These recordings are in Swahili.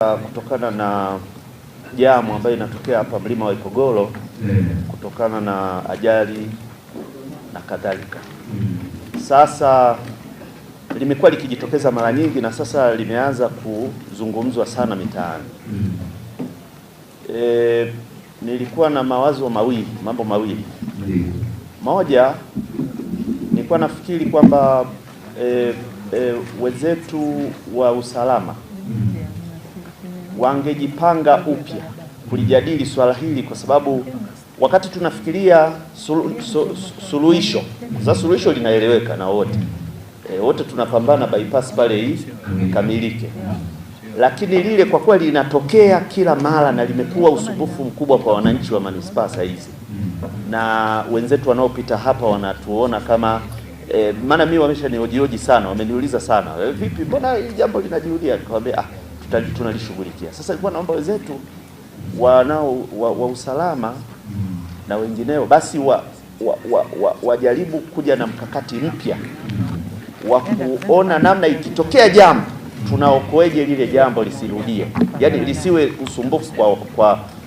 Kutokana na jamu ambayo inatokea hapa mlima wa Ipogolo kutokana na ajali na kadhalika. Sasa limekuwa likijitokeza mara nyingi na sasa limeanza kuzungumzwa sana mitaani. Nilikuwa na mambo mawili. Moja, nilikuwa nafikiri kwamba wenzetu wa usalama wangejipanga upya kulijadili swala hili, kwa sababu wakati tunafikiria suluhisho, kwa suluhisho linaeleweka na wote tunapambana bypass pale hii ikamilike, lakini lile kwa kweli linatokea kila mara na limekuwa usumbufu mkubwa kwa wananchi wa manispaa hizi, na wenzetu wanaopita hapa wanatuona kama maana mimi wameshanioji sana, wameniuliza sana, vipi mbona hili jambo linajirudia? Nikamwambia tunalishughulikia. Sasa nilikuwa naomba wenzetu wa usalama na wengineo basi wajaribu kuja na mkakati mpya wa kuona namna ikitokea jambo tunaokoeje lile jambo lisirudie, yaani lisiwe usumbufu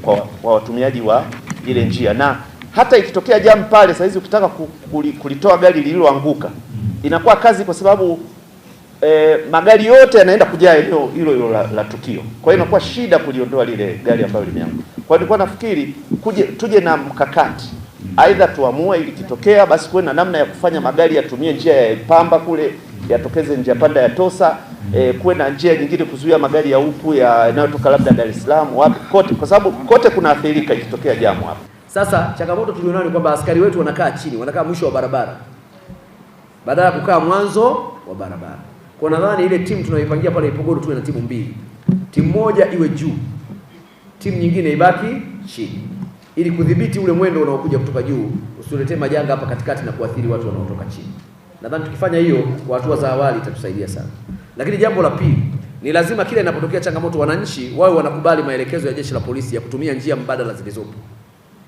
kwa watumiaji wa ile njia. Na hata ikitokea jambo pale, sasa hizi ukitaka kulitoa gari lililoanguka inakuwa kazi, kwa sababu magari yote yanaenda kujaa eneo hilo la tukio. Kwa hiyo inakuwa shida kuliondoa lile gari ambalo limeanguka. Kwa hiyo nilikuwa nafikiri tuje na mkakati, aidha tuamue ili kitokea basi kuwe na namna ya kufanya magari yatumie njia ya Ipamba kule, yatokeze njia panda ya Tosa, kuwe na njia nyingine kuzuia magari ya huku yanayotoka labda Dar es Salaam, wapi kote, kwa sababu kote kuna athirika ikitokea jamu hapa. Sasa changamoto tulionayo ni kwamba askari wetu wanakaa chini, wanakaa mwisho wa barabara badala ya kukaa mwanzo wa barabara. Kwa nadhani ile timu tunayoipangia pale Ipogolo tuwe na timu mbili. Timu moja iwe juu, timu nyingine ibaki chini, ili kudhibiti ule mwendo unaokuja kutoka juu usiletee majanga hapa katikati na kuathiri watu wanaotoka chini. Nadhani tukifanya hiyo kwa hatua za awali itatusaidia sana. Lakini jambo la pili, ni lazima kila inapotokea changamoto wananchi wawe wanakubali maelekezo ya jeshi la polisi ya kutumia njia mbadala zilizopo.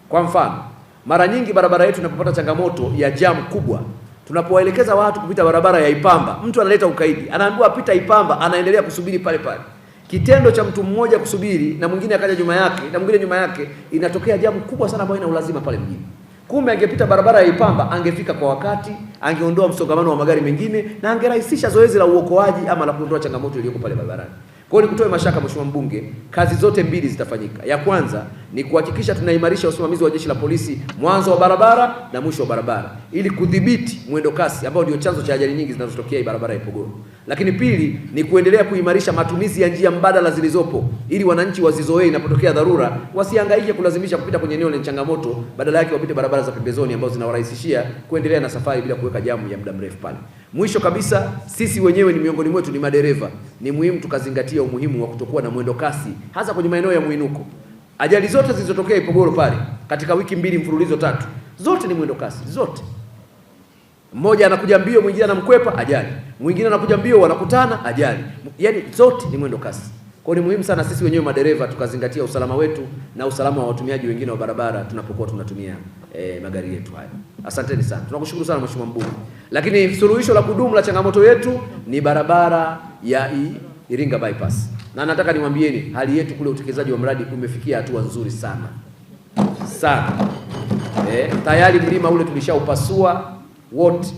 Kwa mfano, mara nyingi barabara yetu inapopata changamoto ya jam kubwa, tunapowaelekeza watu kupita barabara ya Ipamba, mtu analeta ukaidi, anaambiwa pita Ipamba, anaendelea kusubiri pale pale. Kitendo cha mtu mmoja kusubiri na mwingine akaja nyuma yake na mwingine nyuma yake, inatokea jamu kubwa sana ambayo ina ulazima pale mjini. Kumbe angepita barabara ya Ipamba, angefika kwa wakati, angeondoa msongamano wa magari mengine na angerahisisha zoezi la uokoaji ama la kuondoa changamoto iliyoko pale barabarani. Kwa hiyo nikutoe mashaka Mheshimiwa Mbunge, kazi zote mbili zitafanyika. Ya kwanza ni kuhakikisha tunaimarisha usimamizi wa jeshi la polisi mwanzo wa barabara na mwisho wa barabara, ili kudhibiti mwendo kasi ambao ndio chanzo cha ajali nyingi zinazotokea barabara ya Ipogolo. Lakini pili ni kuendelea kuimarisha matumizi ya njia mbadala zilizopo, ili wananchi wazizoee inapotokea dharura, wasihangaike kulazimisha kupita kwenye eneo lenye changamoto, badala yake wapite barabara za pembezoni ambazo zinawarahisishia kuendelea na safari bila kuweka jamu ya muda mrefu pale. Mwisho kabisa, sisi wenyewe ni miongoni mwetu ni madereva, ni muhimu tukazingatia umuhimu wa kutokuwa na mwendo kasi hasa kwenye maeneo ya mwinuko. Ajali zote zilizotokea Ipogolo pale katika wiki 2 mfululizo 3, zote ni mwendo kasi, zote. Mmoja anakuja mbio, mwingine anamkwepa, ajali. Mwingine anakuja mbio, wanakutana, ajali. Yaani zote ni mwendo kasi. Kwa hiyo ni muhimu sana sisi wenyewe madereva tukazingatia usalama wetu na usalama wa watumiaji wengine wa barabara tunapokuwa tunatumia magari yetu haya. Asanteni sana. Tunakushukuru sana Mheshimiwa Mbunge. Lakini suluhisho la kudumu la changamoto yetu ni barabara ya Iringa bypass. Na nataka niwaambieni hali yetu kule utekelezaji wa mradi umefikia hatua nzuri sana. Sana. Tayari mlima ule tulishaupasua wote.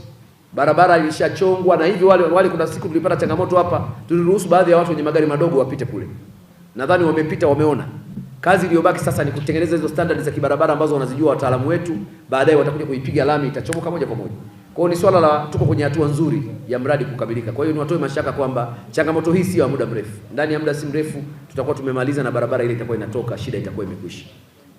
Barabara ilishachongwa na hivi wale kuna siku tulipata changamoto hapa, tuliruhusu baadhi ya watu wenye magari madogo wapite kule. Nadhani wamepita, wameona. Kazi iliyobaki sasa ni kutengeneza hizo standards za kibarabara ambazo wanazijua wataalamu wetu, baadaye watakuja kuipiga lami, itachomoka moja kwa moja. Kwa hiyo ni swala la tuko kwenye hatua nzuri ya mradi kukamilika. Kwa hiyo niwatoe mashaka kwamba changamoto hii sio ya muda mrefu. Ndani ya muda si mrefu tutakuwa tumemaliza na barabara ile itakuwa inatoka, shida itakuwa imekwisha.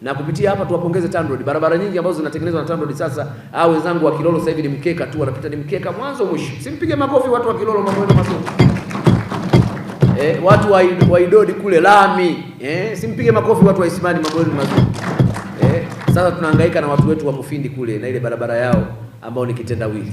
Na kupitia hapa tuwapongeze TANROADS. Barabara nyingi ambazo zinatengenezwa na TANROADS sasa, au wenzangu wa Kilolo sasa hivi ni mkeka tu, wanapita ni mkeka mwanzo mwisho. Simpige makofi watu wa Kilolo, mambo yenu mazuri. Watu wa Idodi kule lami, simpige makofi watu wa Isimani, mambo yenu mazuri. Sasa tunahangaika na watu wetu wa Mufindi kule na ile barabara yao ambao ni kitendawili.